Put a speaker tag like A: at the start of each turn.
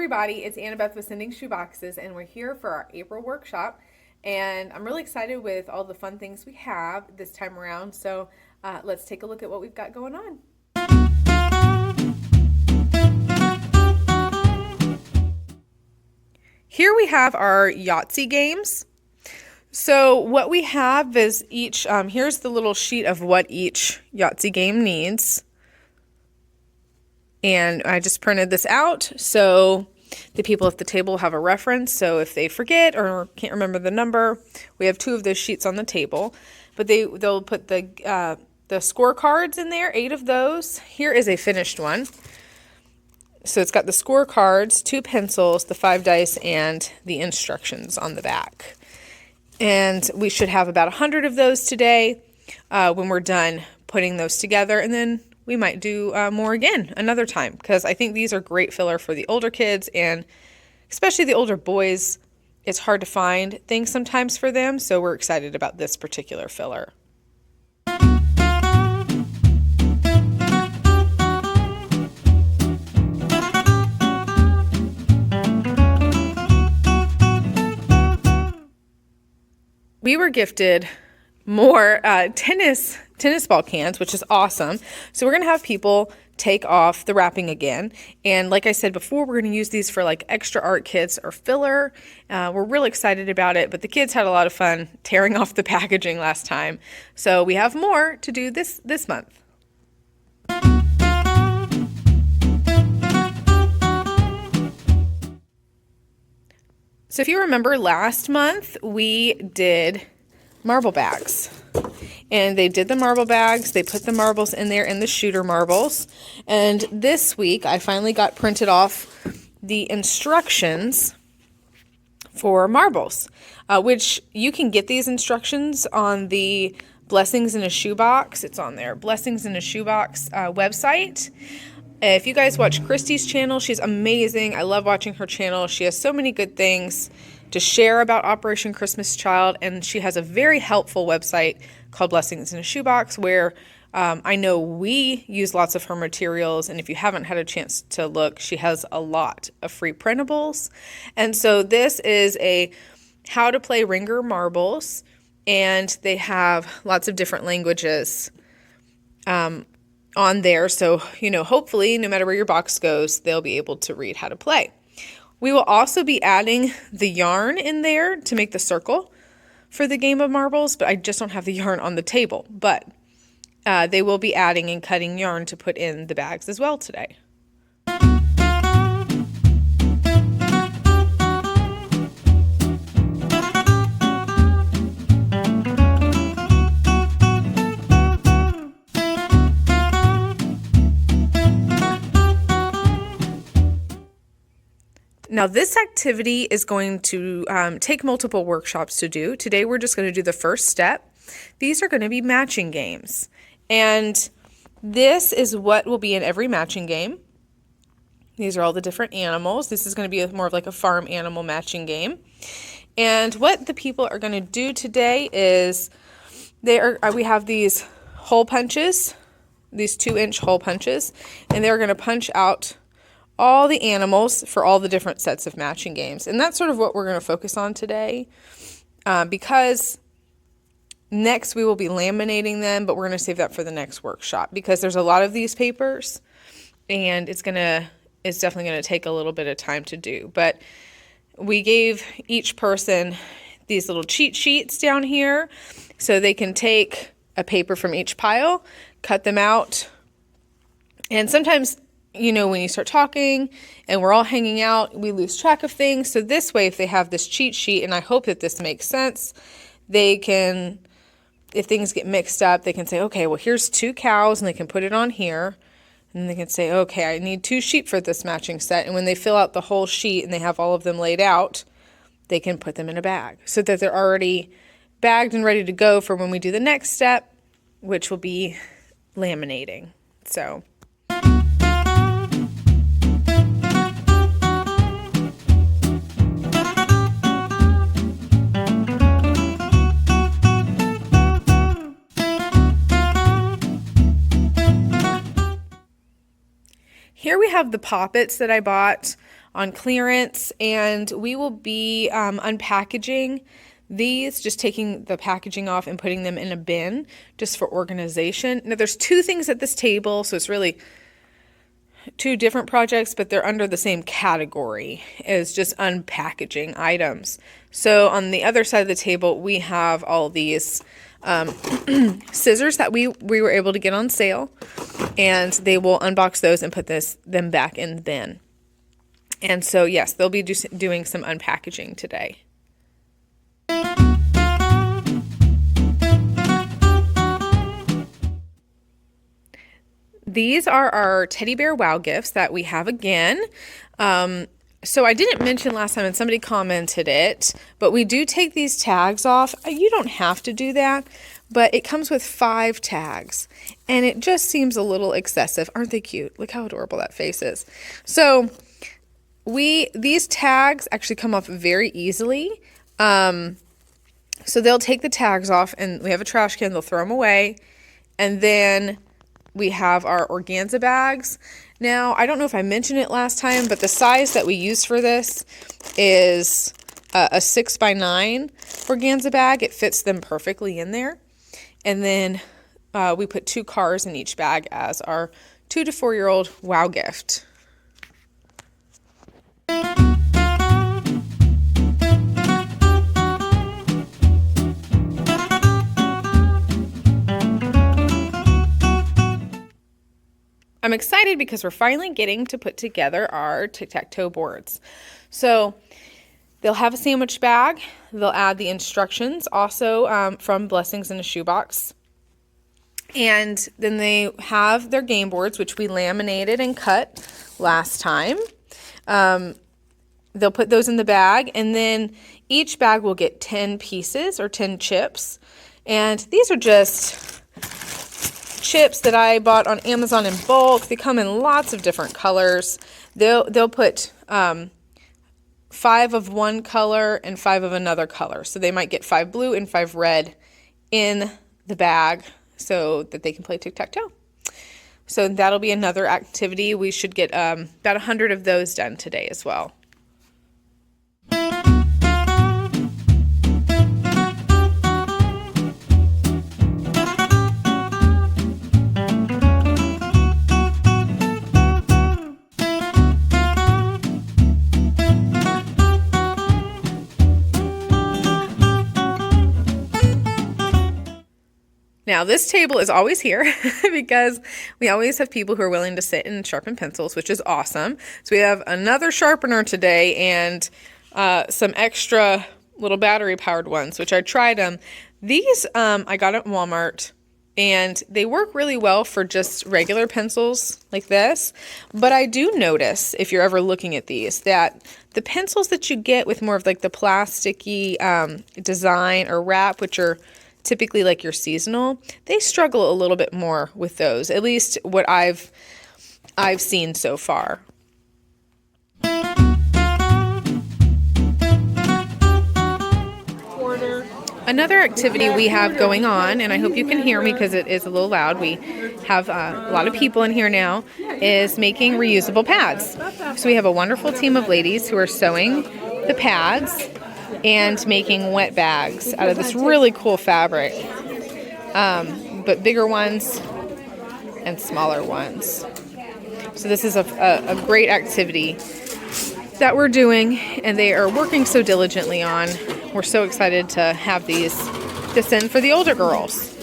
A: everybody, it's Annabeth with Sending Shoeboxes, and we're here for our April workshop. And I'm really excited with all the fun things we have this time around. So let's take a look at what we've got going on. Here we have our Yachi Games. So what we have is each, here's the little sheet of what each Yachi game needs. And I just printed this out so the people at the table have a reference. So if they forget or can't remember the number, we have 2 of those sheets on the table. But they'll put the scorecards in there, 8 of those. Here is a finished one. So it's got the scorecards, 2 pencils, the 5 dice, and the instructions on the back. And we should have about 100 of those today when we're done putting those together. And then we might do more again another time, because I think these are great filler for the older kids, and especially the older boys. It's hard to find things sometimes for them, so we're excited about this particular filler. We were gifted more tennis ball cans, which is awesome. So we're going to have people take off the wrapping again. And like I said before, we're going to use these for like extra art kits or filler. We're really excited about it, but the kids had a lot of fun tearing off the packaging last time. So we have more to do this month. So if you remember last month, we did marble bags. And they did the marble bags, they put the marbles in there in the shooter marbles. And this week I finally got printed off the instructions for marbles, which you can get these instructions on the Blessings in a Shoebox. It's on there, Blessings in a Shoebox website. If you guys watch Christy's channel, she's amazing. I love watching her channel. She has so many good things to share about Operation Christmas Child, and she has a very helpful website called Blessings in a Shoebox, where I know we use lots of her materials, and if you haven't had a chance to look, she has a lot of free printables. And so this is a how to play ringer marbles, and they have lots of different languages on there, so hopefully no matter where your box goes, they'll be able to read how to play. We will also be adding the yarn in there to make the circle for the game of marbles, but I just don't have the yarn on the table. But they will be adding and cutting yarn to put in the bags as well today. Now this activity is going to take multiple workshops to do. Today we're just going to do the first step. These are going to be matching games. And this is what will be in every matching game. These are all the different animals. This is going to be more of like a farm animal matching game. And what the people are going to do today is we have these hole punches, these 2-inch hole punches, and they're going to punch out all the animals for all the different sets of matching games. And that's sort of what we're going to focus on today, because next we will be laminating them, but we're going to save that for the next workshop, because there's a lot of these papers and it's definitely going to take a little bit of time to do. But we gave each person these little cheat sheets down here so they can take a paper from each pile, cut them out, and sometimes when you start talking and we're all hanging out, we lose track of things. So this way, if they have this cheat sheet, and I hope that this makes sense, they can, if things get mixed up, they can say, okay, well, here's 2 cows, and they can put it on here. And then they can say, okay, I need 2 sheep for this matching set. And when they fill out the whole sheet and they have all of them laid out, they can put them in a bag so that they're already bagged and ready to go for when we do the next step, which will be laminating. So here we have the poppets that I bought on clearance, and we will be unpackaging these, just taking the packaging off and putting them in a bin just for organization. Now there's two things at this table, so it's really two different projects, but they're under the same category as just unpackaging items. So on the other side of the table, we have all these scissors that we were able to get on sale, and they will unbox those and put them back in the bin. And so yes, they'll be doing some unpackaging today. These are our teddy bear wow gifts that we have again. So I didn't mention last time, and somebody commented it, but we do take these tags off. You don't have to do that, but it comes with 5 tags, and it just seems a little excessive. Aren't they cute? Look how adorable that face is. So these tags actually come off very easily. So they'll take the tags off, and we have a trash can. They'll throw them away, and then we have our organza bags. Now, I don't know if I mentioned it last time, but the size that we use for this is a 6x9 organza bag. It fits them perfectly in there. And then we put 2 cars in each bag as our 2 to 4-year-old wow gift. I'm excited because we're finally getting to put together our Tic Tac Toe boards. So they'll have a sandwich bag. They'll add the instructions also from Blessings in a Shoebox. And then they have their game boards, which we laminated and cut last time. They'll put those in the bag, and then each bag will get 10 pieces or 10 chips. And these are just chips that I bought on Amazon in bulk. They come in lots of different colors. They'll put 5 of one color and 5 of another color. So they might get 5 blue and 5 red in the bag so that they can play tic-tac-toe. So that'll be another activity. We should get about 100 of those done today as well. Now, this table is always here because we always have people who are willing to sit and sharpen pencils, which is awesome. So we have another sharpener today and some extra little battery-powered ones, which I tried them. These I got at Walmart, and they work really well for just regular pencils like this. But I do notice, if you're ever looking at these, that the pencils that you get with more of like the plasticky design or wrap, which are typically like your seasonal, they struggle a little bit more with those, at least what I've seen so far. Another activity we have going on, and I hope you can hear me because it is a little loud, we have a lot of people in here now, is making reusable pads. So we have a wonderful team of ladies who are sewing the pads and making wet bags out of this really cool fabric, but bigger ones and smaller ones. So this is a great activity that we're doing, and they are working so diligently on. We're so excited to have this in for the older girls.